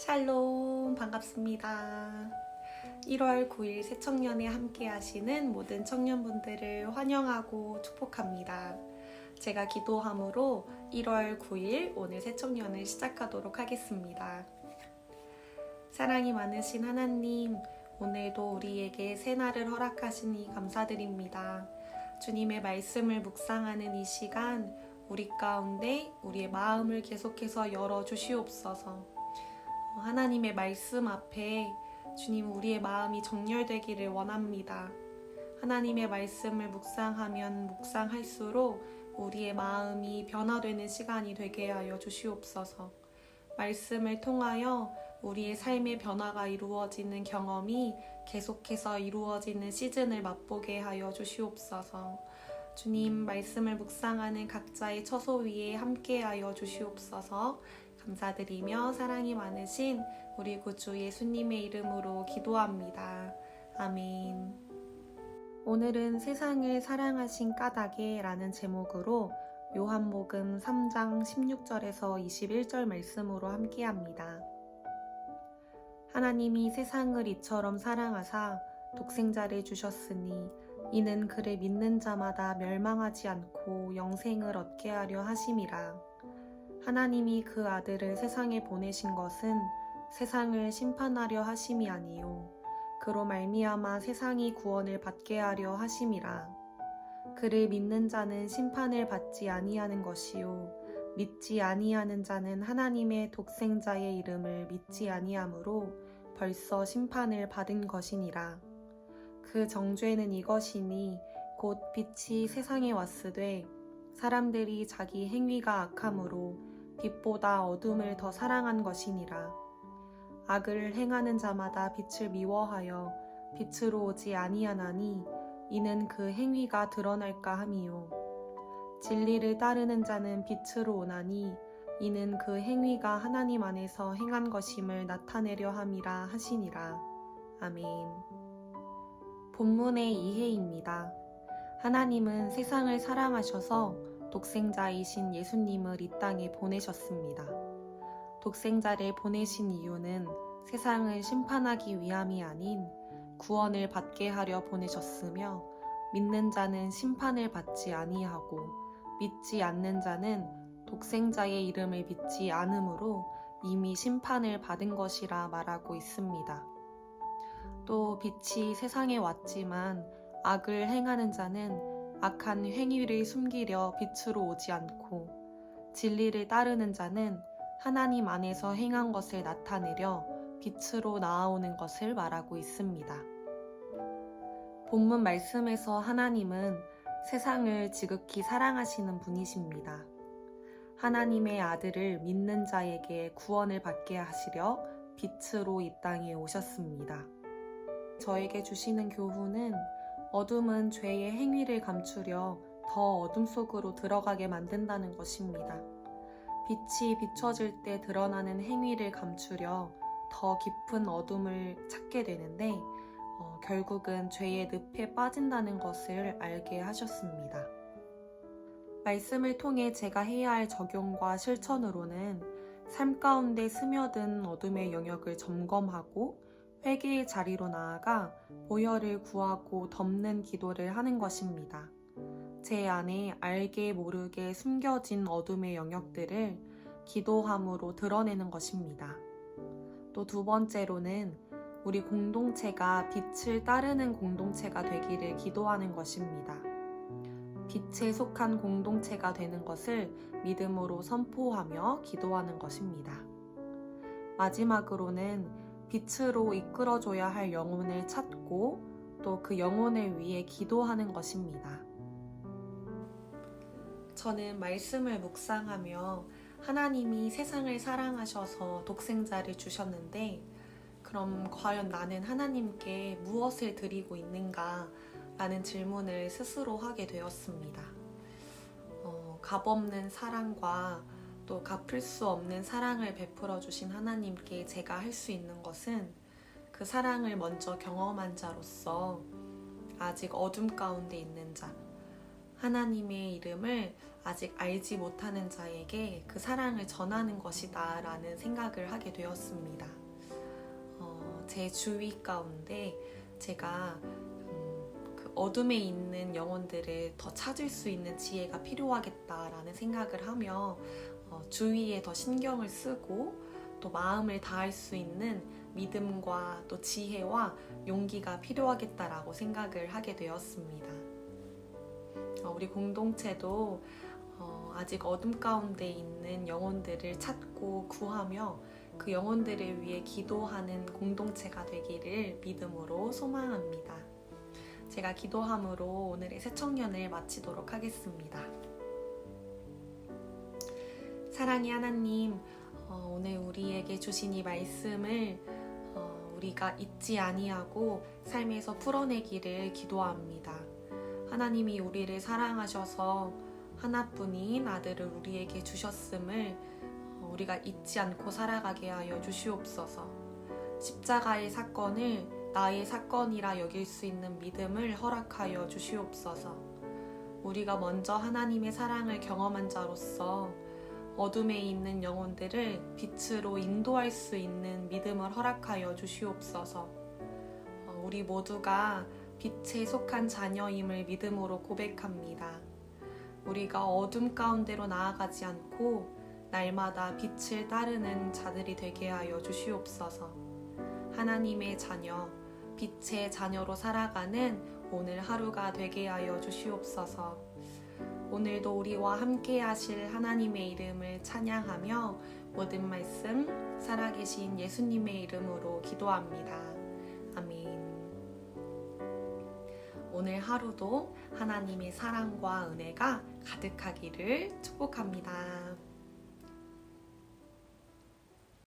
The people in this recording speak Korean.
샬롬, 반갑습니다. 1월 9일 새청년에 함께 하시는 모든 청년분들을 환영하고 축복합니다. 제가 기도함으로 1월 9일 오늘 새청년을 시작하도록 하겠습니다. 사랑이 많으신 하나님, 오늘도 우리에게 새날을 허락하시니 감사드립니다. 주님의 말씀을 묵상하는 이 시간, 우리 가운데 우리의 마음을 계속해서 열어주시옵소서. 하나님의 말씀 앞에 주님 우리의 마음이 정렬되기를 원합니다. 하나님의 말씀을 묵상하면 묵상할수록 우리의 마음이 변화되는 시간이 되게 하여 주시옵소서. 말씀을 통하여 우리의 삶의 변화가 이루어지는 경험이 계속해서 이루어지는 시즌을 맛보게 하여 주시옵소서. 주님 말씀을 묵상하는 각자의 처소 위에 함께하여 주시옵소서. 감사드리며 사랑이 많으신 우리 구주 예수님의 이름으로 기도합니다. 아멘. 오늘은 세상을 사랑하신 까닭에 라는 제목으로 요한복음 3장 16절에서 21절 말씀으로 함께합니다. 하나님이 세상을 이처럼 사랑하사 독생자를 주셨으니 이는 그를 믿는 자마다 멸망하지 않고 영생을 얻게 하려 하심이라. 하나님이 그 아들을 세상에 보내신 것은 세상을 심판하려 하심이 아니요 그로 말미암아 세상이 구원을 받게 하려 하심이라. 그를 믿는 자는 심판을 받지 아니하는 것이요 믿지 아니하는 자는 하나님의 독생자의 이름을 믿지 아니하므로 벌써 심판을 받은 것이니라. 그 정죄는 이것이니 곧 빛이 세상에 왔으되 사람들이 자기 행위가 악함으로 빛보다 어둠을 더 사랑한 것이니라. 악을 행하는 자마다 빛을 미워하여 빛으로 오지 아니하나니 이는 그 행위가 드러날까 함이요. 진리를 따르는 자는 빛으로 오나니 이는 그 행위가 하나님 안에서 행한 것임을 나타내려 함이라 하시니라. 아멘. 본문의 이해입니다. 하나님은 세상을 사랑하셔서 독생자이신 예수님을 이 땅에 보내셨습니다. 독생자를 보내신 이유는 세상을 심판하기 위함이 아닌 구원을 받게 하려 보내셨으며 믿는 자는 심판을 받지 아니하고 믿지 않는 자는 독생자의 이름을 믿지 않으므로 이미 심판을 받은 것이라 말하고 있습니다. 또 빛이 세상에 왔지만 악을 행하는 자는 악한 행위를 숨기려 빛으로 오지 않고 진리를 따르는 자는 하나님 안에서 행한 것을 나타내려 빛으로 나아오는 것을 말하고 있습니다. 본문 말씀에서 하나님은 세상을 지극히 사랑하시는 분이십니다. 하나님의 아들을 믿는 자에게 구원을 받게 하시려 빛으로 이 땅에 오셨습니다. 저에게 주시는 교훈은 어둠은 죄의 행위를 감추려 더 어둠 속으로 들어가게 만든다는 것입니다. 빛이 비춰질 때 드러나는 행위를 감추려 더 깊은 어둠을 찾게 되는데 결국은 죄의 늪에 빠진다는 것을 알게 하셨습니다. 말씀을 통해 제가 해야 할 적용과 실천으로는 삶 가운데 스며든 어둠의 영역을 점검하고 회개의 자리로 나아가 보혈을 구하고 덮는 기도를 하는 것입니다. 제 안에 알게 모르게 숨겨진 어둠의 영역들을 기도함으로 드러내는 것입니다. 또 두 번째로는 우리 공동체가 빛을 따르는 공동체가 되기를 기도하는 것입니다. 빛에 속한 공동체가 되는 것을 믿음으로 선포하며 기도하는 것입니다. 마지막으로는 빛으로 이끌어줘야 할 영혼을 찾고 또 그 영혼을 위해 기도하는 것입니다. 저는 말씀을 묵상하며 하나님이 세상을 사랑하셔서 독생자를 주셨는데 그럼 과연 나는 하나님께 무엇을 드리고 있는가? 라는 질문을 스스로 하게 되었습니다. 값없는 사랑과 또 갚을 수 없는 사랑을 베풀어 주신 하나님께 제가 할 수 있는 것은 그 사랑을 먼저 경험한 자로서 아직 어둠 가운데 있는 자, 하나님의 이름을 아직 알지 못하는 자에게 그 사랑을 전하는 것이다 라는 생각을 하게 되었습니다. 제 주위 가운데 제가 그 어둠에 있는 영혼들을 더 찾을 수 있는 지혜가 필요하겠다라는 생각을 하며 주위에 더 신경을 쓰고 또 마음을 다할 수 있는 믿음과 또 지혜와 용기가 필요하겠다라고 생각을 하게 되었습니다. 우리 공동체도 아직 어둠 가운데 있는 영혼들을 찾고 구하며 그 영혼들을 위해 기도하는 공동체가 되기를 믿음으로 소망합니다. 제가 기도함으로 오늘의 새청년을 마치도록 하겠습니다. 사랑의 하나님, 오늘 우리에게 주신 이 말씀을 우리가 잊지 아니하고 삶에서 풀어내기를 기도합니다. 하나님이 우리를 사랑하셔서 하나뿐인 아들을 우리에게 주셨음을 우리가 잊지 않고 살아가게 하여 주시옵소서. 십자가의 사건을 나의 사건이라 여길 수 있는 믿음을 허락하여 주시옵소서. 우리가 먼저 하나님의 사랑을 경험한 자로서 어둠에 있는 영혼들을 빛으로 인도할 수 있는 믿음을 허락하여 주시옵소서. 우리 모두가 빛에 속한 자녀임을 믿음으로 고백합니다. 우리가 어둠 가운데로 나아가지 않고 날마다 빛을 따르는 자들이 되게 하여 주시옵소서. 하나님의 자녀, 빛의 자녀로 살아가는 오늘 하루가 되게 하여 주시옵소서. 오늘도 우리와 함께 하실 하나님의 이름을 찬양하며 모든 말씀 살아계신 예수님의 이름으로 기도합니다. 아멘. 오늘 하루도 하나님의 사랑과 은혜가 가득하기를 축복합니다.